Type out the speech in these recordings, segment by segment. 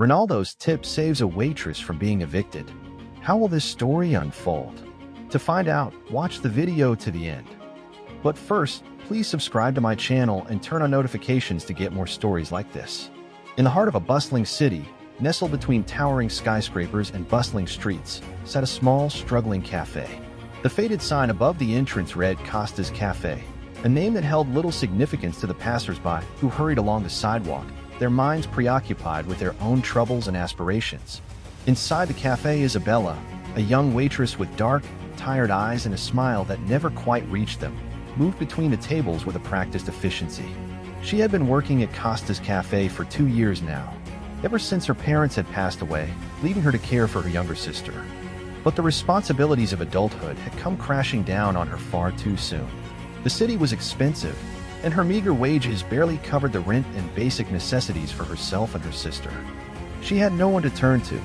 Ronaldo's tip saves a waitress from being evicted. How will this story unfold? To find out, watch the video to the end. But first, please subscribe to my channel and turn on notifications to get more stories like this. In the heart of a bustling city, nestled between towering skyscrapers and bustling streets, sat a small, struggling cafe. The faded sign above the entrance read Costa's Cafe, a name that held little significance to the passers-by who hurried along the sidewalk, their minds preoccupied with their own troubles and aspirations. Inside the cafe, Isabella, a young waitress with dark, tired eyes and a smile that never quite reached them, moved between the tables with a practiced efficiency. She had been working at Costa's Cafe for 2 years now, ever since her parents had passed away, leaving her to care for her younger sister. But the responsibilities of adulthood had come crashing down on her far too soon. The city was expensive, and her meager wages barely covered the rent and basic necessities for herself and her sister. She had no one to turn to,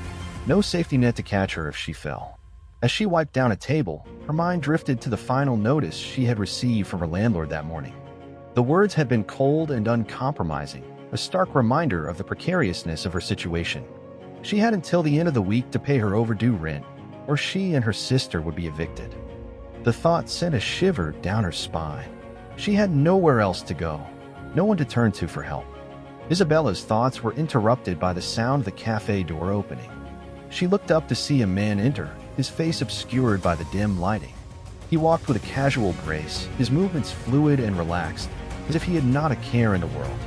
no safety net to catch her if she fell. As she wiped down a table, her mind drifted to the final notice she had received from her landlord that morning. The words had been cold and uncompromising, a stark reminder of the precariousness of her situation. She had until the end of the week to pay her overdue rent, or she and her sister would be evicted. The thought sent a shiver down her spine. She had nowhere else to go, no one to turn to for help. Isabella's thoughts were interrupted by the sound of the cafe door opening. She looked up to see a man enter, his face obscured by the dim lighting. He walked with a casual grace, his movements fluid and relaxed, as if he had not a care in the world.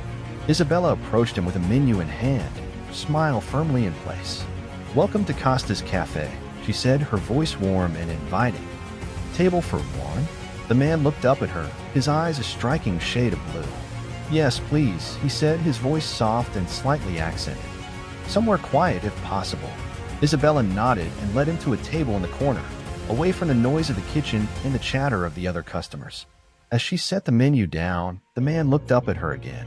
Isabella approached him with a menu in hand, her smile firmly in place. "Welcome to Costa's Cafe," she said, her voice warm and inviting. "Table for one?" The man looked up at her, his eyes a striking shade of blue. "Yes, please," he said, his voice soft and slightly accented. "Somewhere quiet if possible." Isabella nodded and led him to a table in the corner, away from the noise of the kitchen and the chatter of the other customers. As she set the menu down, the man looked up at her again.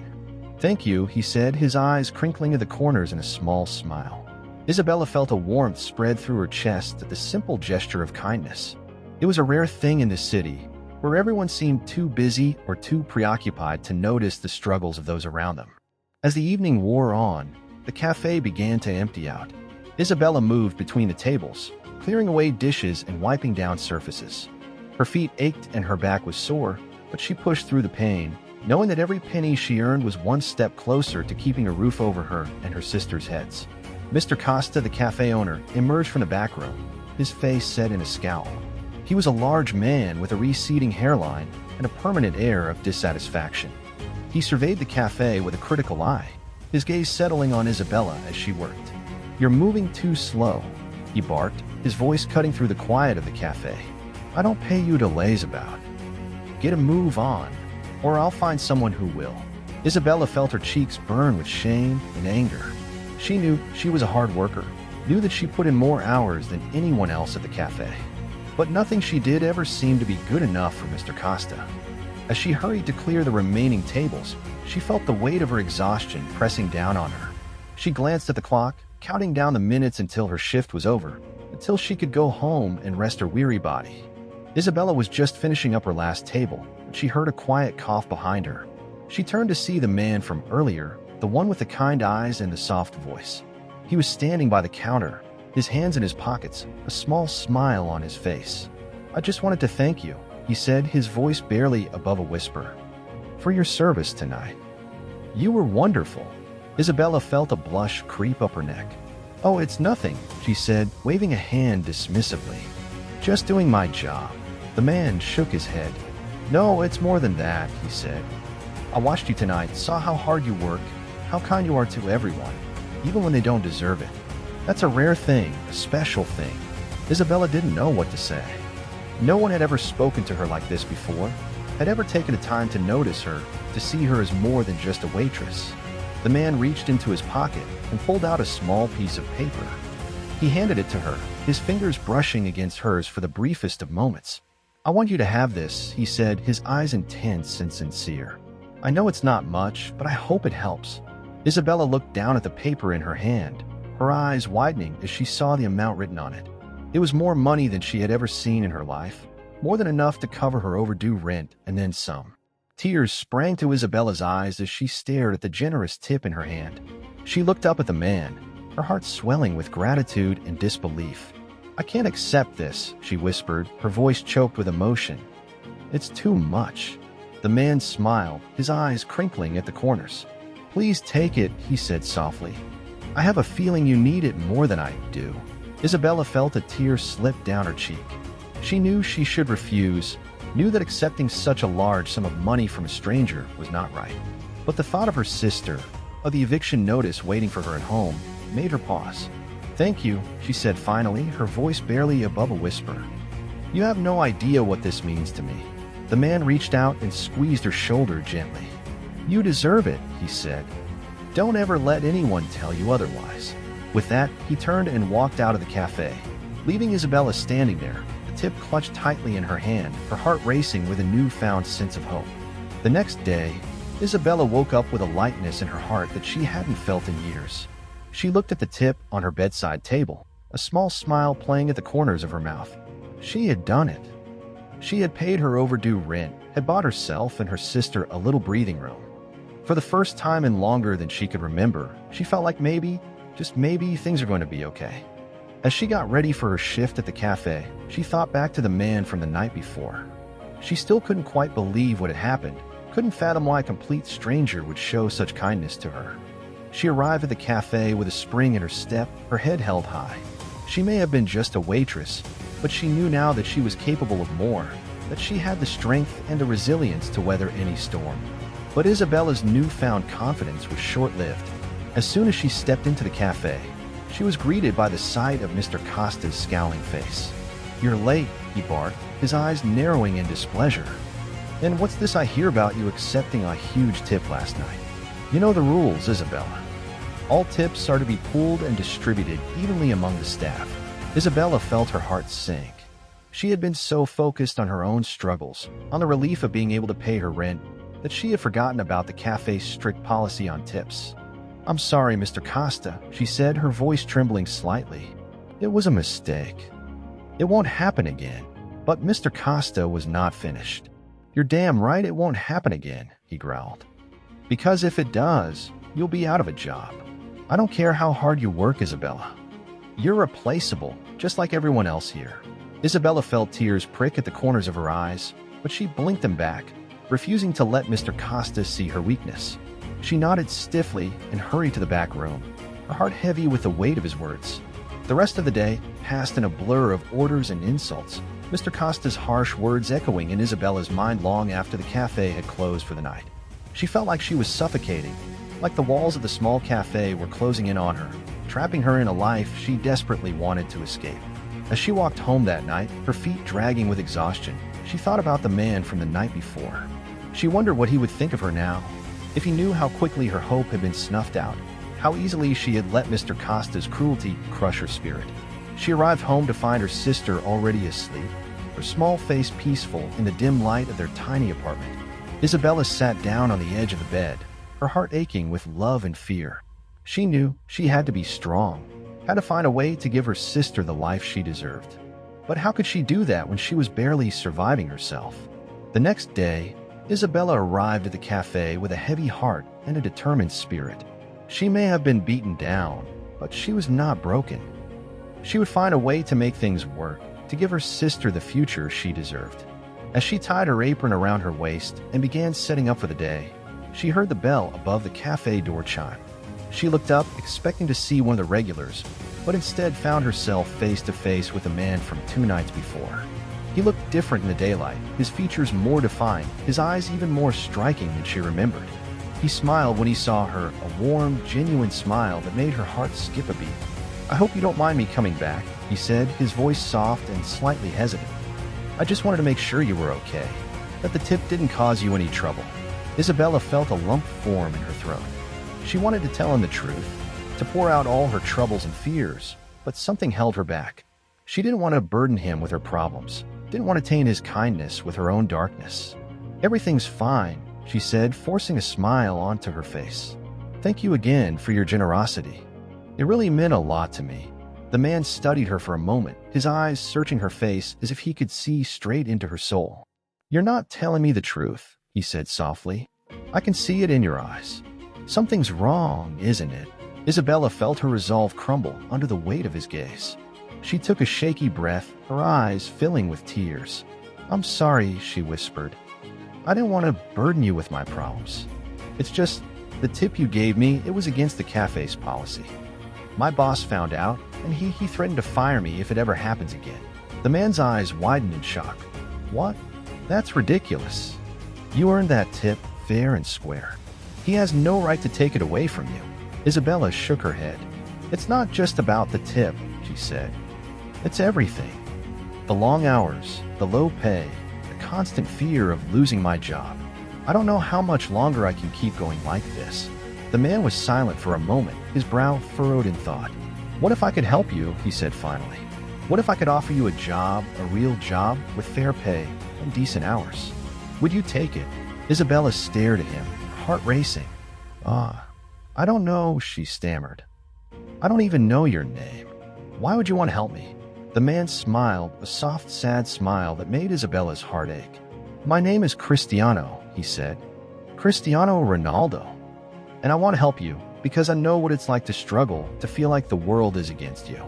"Thank you," he said, his eyes crinkling at the corners in a small smile. Isabella felt a warmth spread through her chest at the simple gesture of kindness. It was a rare thing in this city, where everyone seemed too busy or too preoccupied to notice the struggles of those around them. As the evening wore on, the cafe began to empty out. Isabella moved between the tables, clearing away dishes and wiping down surfaces. Her feet ached and her back was sore, but she pushed through the pain, knowing that every penny she earned was one step closer to keeping a roof over her and her sister's heads. Mr. Costa, the cafe owner, emerged from the back room, his face set in a scowl. He was a large man with a receding hairline and a permanent air of dissatisfaction. He surveyed the cafe with a critical eye, his gaze settling on Isabella as she worked. "You're moving too slow," he barked, his voice cutting through the quiet of the cafe. "I don't pay you to laze about. Get a move on, or I'll find someone who will." Isabella felt her cheeks burn with shame and anger. She knew she was a hard worker, knew that she put in more hours than anyone else at the cafe. But nothing she did ever seemed to be good enough for Mr. Costa. As she hurried to clear the remaining tables, she felt the weight of her exhaustion pressing down on her. She glanced at the clock, counting down the minutes until her shift was over, until she could go home and rest her weary body. Isabella was just finishing up her last table when she heard a quiet cough behind her. She turned to see the man from earlier, the one with the kind eyes and the soft voice. He was standing by the counter, his hands in his pockets, a small smile on his face. "I just wanted to thank you," he said, his voice barely above a whisper, "for your service tonight. You were wonderful." Isabella felt a blush creep up her neck. "Oh, it's nothing," she said, waving a hand dismissively. "Just doing my job." The man shook his head. "No, it's more than that," he said. "I watched you tonight, saw how hard you work, how kind you are to everyone, even when they don't deserve it. That's a rare thing, a special thing." Isabella didn't know what to say. No one had ever spoken to her like this before, had ever taken the time to notice her, to see her as more than just a waitress. The man reached into his pocket and pulled out a small piece of paper. He handed it to her, his fingers brushing against hers for the briefest of moments. "I want you to have this," he said, his eyes intense and sincere. "I know it's not much, but I hope it helps." Isabella looked down at the paper in her hand, her eyes widening as she saw the amount written on it. It was more money than she had ever seen in her life, more than enough to cover her overdue rent and then some. Tears sprang to Isabella's eyes as she stared at the generous tip in her hand. She looked up at the man, her heart swelling with gratitude and disbelief. "I can't accept this," she whispered, her voice choked with emotion. "It's too much." The man smiled, his eyes crinkling at the corners. "Please take it," he said softly. "I have a feeling you need it more than I do." Isabella felt a tear slip down her cheek. She knew she should refuse, knew that accepting such a large sum of money from a stranger was not right. But the thought of her sister, of the eviction notice waiting for her at home, made her pause. "Thank you," she said finally, her voice barely above a whisper. "You have no idea what this means to me." The man reached out and squeezed her shoulder gently. "You deserve it," he said. "Don't ever let anyone tell you otherwise." With that, he turned and walked out of the cafe, leaving Isabella standing there, the tip clutched tightly in her hand, her heart racing with a newfound sense of hope. The next day, Isabella woke up with a lightness in her heart that she hadn't felt in years. She looked at the tip on her bedside table, a small smile playing at the corners of her mouth. She had done it. She had paid her overdue rent, had bought herself and her sister a little breathing room. For the first time in longer than she could remember, she felt like maybe, just maybe, things are going to be okay. As she got ready for her shift at the cafe, she thought back to the man from the night before. She still couldn't quite believe what had happened, couldn't fathom why a complete stranger would show such kindness to her. She arrived at the cafe with a spring in her step, her head held high. She may have been just a waitress, but she knew now that she was capable of more, that she had the strength and the resilience to weather any storm. But Isabella's newfound confidence was short-lived. As soon as she stepped into the cafe, she was greeted by the sight of Mr. Costa's scowling face. "You're late," he barked, his eyes narrowing in displeasure. "And what's this I hear about you accepting a huge tip last night? You know the rules, Isabella. All tips are to be pooled and distributed evenly among the staff." Isabella felt her heart sink. She had been so focused on her own struggles, on the relief of being able to pay her rent, that she had forgotten about the cafe's strict policy on tips. "I'm sorry, Mr. Costa," she said, her voice trembling slightly. "It was a mistake. It won't happen again." But Mr. Costa was not finished. "You're damn right it won't happen again," he growled. "Because if it does, you'll be out of a job. I don't care how hard you work, Isabella. You're replaceable, just like everyone else here." Isabella felt tears prick at the corners of her eyes, but she blinked them back, refusing to let Mr. Costa see her weakness. She nodded stiffly and hurried to the back room, her heart heavy with the weight of his words. The rest of the day passed in a blur of orders and insults, Mr. Costa's harsh words echoing in Isabella's mind long after the cafe had closed for the night. She felt like she was suffocating, like the walls of the small cafe were closing in on her, trapping her in a life she desperately wanted to escape. As she walked home that night, her feet dragging with exhaustion, she thought about the man from the night before. She wondered what he would think of her now, if he knew how quickly her hope had been snuffed out, how easily she had let Mr. Costa's cruelty crush her spirit. She arrived home to find her sister already asleep, her small face peaceful in the dim light of their tiny apartment. Isabella sat down on the edge of the bed, her heart aching with love and fear. She knew she had to be strong, had to find a way to give her sister the life she deserved. But how could she do that when she was barely surviving herself? The next day, Isabella arrived at the cafe with a heavy heart and a determined spirit. She may have been beaten down, but she was not broken. She would find a way to make things work, to give her sister the future she deserved. As she tied her apron around her waist and began setting up for the day, she heard the bell above the cafe door chime. She looked up, expecting to see one of the regulars, but instead found herself face to face with a man from 2 nights before. He looked different in the daylight, his features more defined, his eyes even more striking than she remembered. He smiled when he saw her, a warm, genuine smile that made her heart skip a beat. "I hope you don't mind me coming back," he said, his voice soft and slightly hesitant. "I just wanted to make sure you were okay, that the tip didn't cause you any trouble." Isabella felt a lump form in her throat. She wanted to tell him the truth, to pour out all her troubles and fears, but something held her back. She didn't want to burden him with her problems, didn't want to taint his kindness with her own darkness. "Everything's fine," she said, forcing a smile onto her face. "Thank you again for your generosity. It really meant a lot to me." The man studied her for a moment, his eyes searching her face as if he could see straight into her soul. "You're not telling me the truth," he said softly. "I can see it in your eyes. Something's wrong, isn't it?" Isabella felt her resolve crumble under the weight of his gaze. She took a shaky breath, her eyes filling with tears. "I'm sorry," she whispered. "I didn't want to burden you with my problems. It's just, the tip you gave me, it was against the cafe's policy. My boss found out, and he threatened to fire me if it ever happens again." The man's eyes widened in shock. "What? That's ridiculous. You earned that tip fair and square. He has no right to take it away from you." Isabella shook her head. "It's not just about the tip," she said. "It's everything. The long hours, the low pay, the constant fear of losing my job. I don't know how much longer I can keep going like this." The man was silent for a moment, his brow furrowed in thought. "What if I could help you?" he said finally. "What if I could offer you a job, a real job, with fair pay and decent hours? Would you take it?" Isabella stared at him, her heart racing. I don't know," she stammered. "I don't even know your name. Why would you want to help me?" The man smiled, a soft, sad smile that made Isabella's heart ache. "My name is Cristiano," he said. "Cristiano Ronaldo. And I want to help you because I know what it's like to struggle, to feel like the world is against you.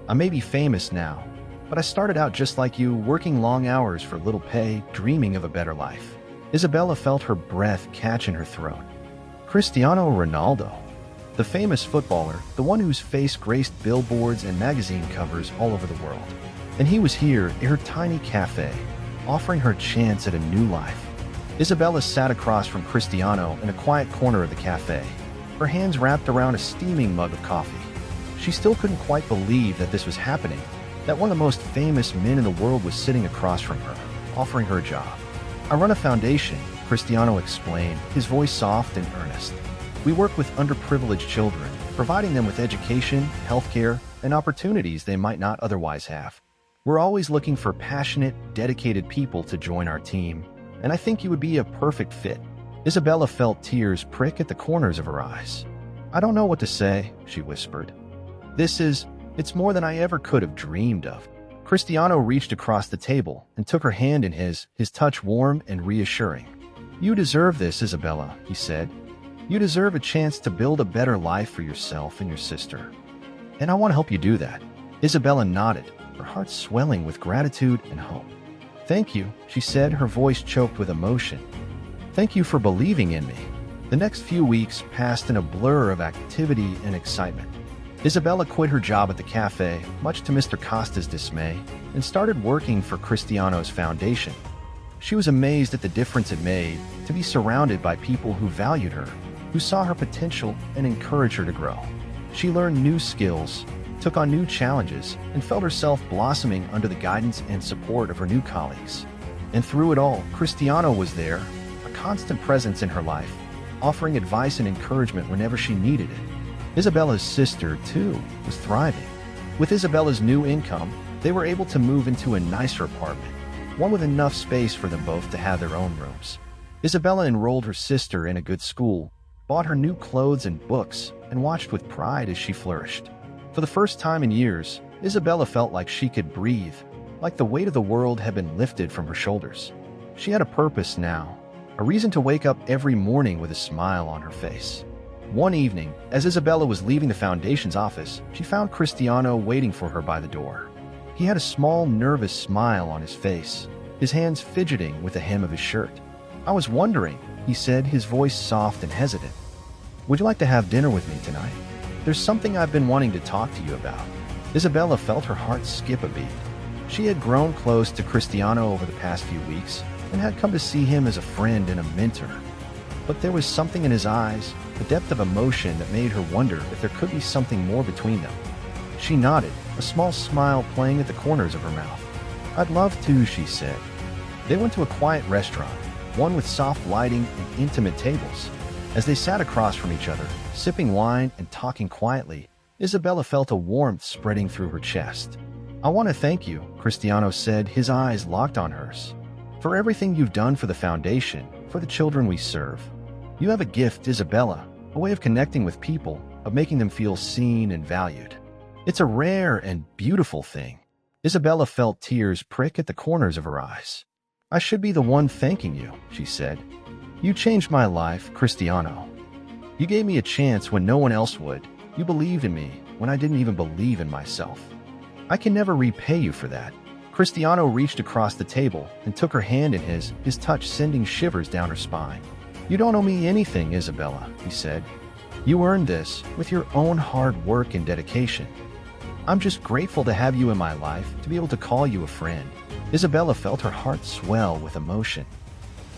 I may be famous now, but I started out just like you, working long hours for little pay, dreaming of a better life." Isabella felt her breath catch in her throat. Cristiano Ronaldo, the famous footballer, the one whose face graced billboards and magazine covers all over the world. And he was here in her tiny cafe, offering her a chance at a new life. Isabella sat across from Cristiano in a quiet corner of the cafe, her hands wrapped around a steaming mug of coffee. She still couldn't quite believe that this was happening, that one of the most famous men in the world was sitting across from her, offering her a job. "I run a foundation," Cristiano explained, his voice soft and earnest. "We work with underprivileged children, providing them with education, healthcare, and opportunities they might not otherwise have. We're always looking for passionate, dedicated people to join our team, and I think you would be a perfect fit." Isabella felt tears prick at the corners of her eyes. "I don't know what to say," she whispered. It's more than I ever could have dreamed of." Cristiano reached across the table and took her hand in his touch warm and reassuring. "You deserve this, Isabella," he said. "You deserve a chance to build a better life for yourself and your sister. And I want to help you do that." Isabella nodded, her heart swelling with gratitude and hope. "Thank you," she said, her voice choked with emotion. "Thank you for believing in me." The next few weeks passed in a blur of activity and excitement. Isabella quit her job at the cafe, much to Mr. Costa's dismay, and started working for Cristiano's foundation. She was amazed at the difference it made to be surrounded by people who valued her, who saw her potential and encouraged her to grow. She learned new skills, took on new challenges, and felt herself blossoming under the guidance and support of her new colleagues. And through it all, Cristiano was there, a constant presence in her life, offering advice and encouragement whenever she needed it. Isabella's sister, too, was thriving. With Isabella's new income, they were able to move into a nicer apartment, one with enough space for them both to have their own rooms. Isabella enrolled her sister in a good school, bought her new clothes and books, and watched with pride as she flourished. For the first time in years, Isabella felt like she could breathe, like the weight of the world had been lifted from her shoulders. She had a purpose now, a reason to wake up every morning with a smile on her face. One evening, as Isabella was leaving the foundation's office, she found Cristiano waiting for her by the door. He had a small, nervous smile on his face, his hands fidgeting with the hem of his shirt. "I was wondering," he said, his voice soft and hesitant. "Would you like to have dinner with me tonight? There's something I've been wanting to talk to you about." Isabella felt her heart skip a beat. She had grown close to Cristiano over the past few weeks and had come to see him as a friend and a mentor. But there was something in his eyes, the depth of emotion that made her wonder if there could be something more between them. She nodded, a small smile playing at the corners of her mouth. "I'd love to," she said. They went to a quiet restaurant, one with soft lighting and intimate tables. As they sat across from each other, sipping wine and talking quietly, Isabella felt a warmth spreading through her chest. "I want to thank you," Cristiano said, his eyes locked on hers, "for everything you've done for the foundation, for the children we serve. You have a gift, Isabella, a way of connecting with people, of making them feel seen and valued. It's a rare and beautiful thing." Isabella felt tears prick at the corners of her eyes. "I should be the one thanking you," she said. "You changed my life, Cristiano. You gave me a chance when no one else would, You believed in me when I didn't even believe in myself. I can never repay you for that." Cristiano reached across the table and took her hand in his touch sending shivers down her spine. "You don't owe me anything, Isabella," he said. "You earned this with your own hard work and dedication. I'm just grateful to have you in my life, to be able to call you a friend." Isabella felt her heart swell with emotion.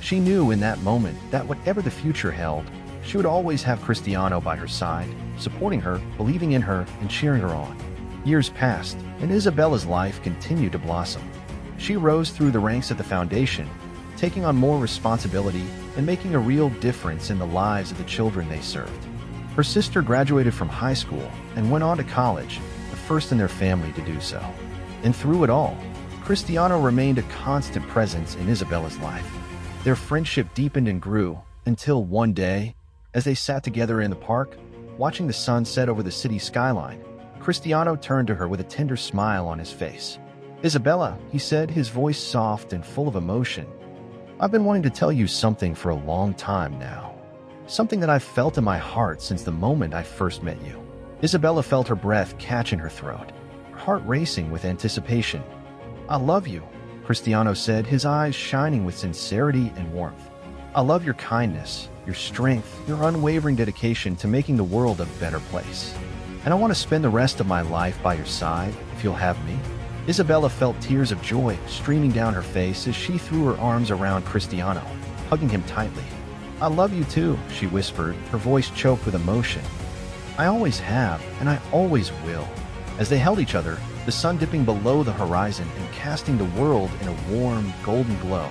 She knew in that moment that whatever the future held, she would always have Cristiano by her side, supporting her, believing in her, and cheering her on. Years passed, and Isabella's life continued to blossom. She rose through the ranks at the foundation, taking on more responsibility and making a real difference in the lives of the children they served. Her sister graduated from high school and went on to college, the first in their family to do so. And through it all, Cristiano remained a constant presence in Isabella's life. Their friendship deepened and grew until one day, as they sat together in the park, watching the sun set over the city skyline, Cristiano turned to her with a tender smile on his face. "Isabella," he said, his voice soft and full of emotion, "I've been wanting to tell you something for a long time now. Something that I've felt in my heart since the moment I first met you." Isabella felt her breath catch in her throat, her heart racing with anticipation. "I love you," Cristiano said, his eyes shining with sincerity and warmth. "I love your kindness, your strength, your unwavering dedication to making the world a better place. And I want to spend the rest of my life by your side, if you'll have me." Isabella felt tears of joy streaming down her face as she threw her arms around Cristiano, hugging him tightly. "I love you too," she whispered, her voice choked with emotion. "I always have, and I always will." As they held each other, the sun dipping below the horizon and casting the world in a warm, golden glow,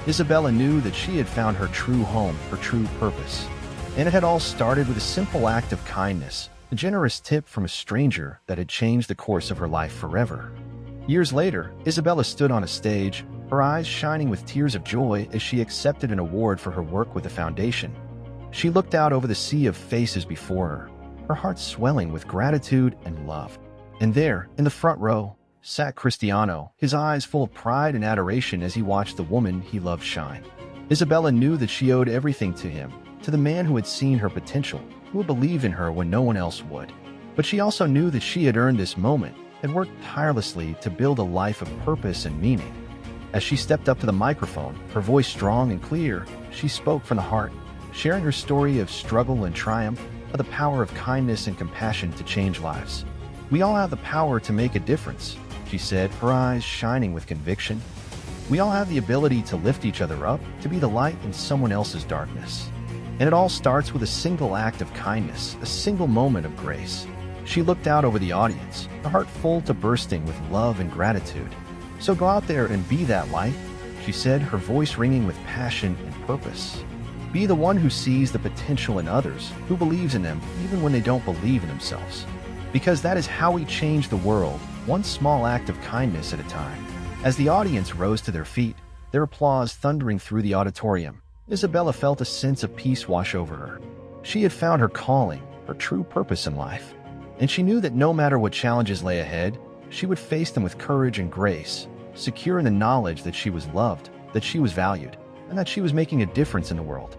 Isabella knew that she had found her true home, her true purpose. And it had all started with a simple act of kindness, a generous tip from a stranger that had changed the course of her life forever. Years later, Isabella stood on a stage, her eyes shining with tears of joy as she accepted an award for her work with the foundation. She looked out over the sea of faces before her heart swelling with gratitude and love. And there, in the front row, sat Cristiano, his eyes full of pride and adoration as he watched the woman he loved shine. Isabella knew that she owed everything to him, to the man who had seen her potential, who would believe in her when no one else would. But she also knew that she had earned this moment and worked tirelessly to build a life of purpose and meaning. As she stepped up to the microphone, her voice strong and clear, she spoke from the heart, sharing her story of struggle and triumph, of the power of kindness and compassion to change lives. "We all have the power to make a difference," she said, her eyes shining with conviction. "We all have the ability to lift each other up, to be the light in someone else's darkness. And it all starts with a single act of kindness, a single moment of grace." She looked out over the audience, her heart full to bursting with love and gratitude. "So go out there and be that light," she said, her voice ringing with passion and purpose. "Be the one who sees the potential in others, who believes in them even when they don't believe in themselves. Because that is how we change the world, one small act of kindness at a time." As the audience rose to their feet, their applause thundering through the auditorium, Isabella felt a sense of peace wash over her. She had found her calling, her true purpose in life. And she knew that no matter what challenges lay ahead, she would face them with courage and grace, secure in the knowledge that she was loved, that she was valued, and that she was making a difference in the world.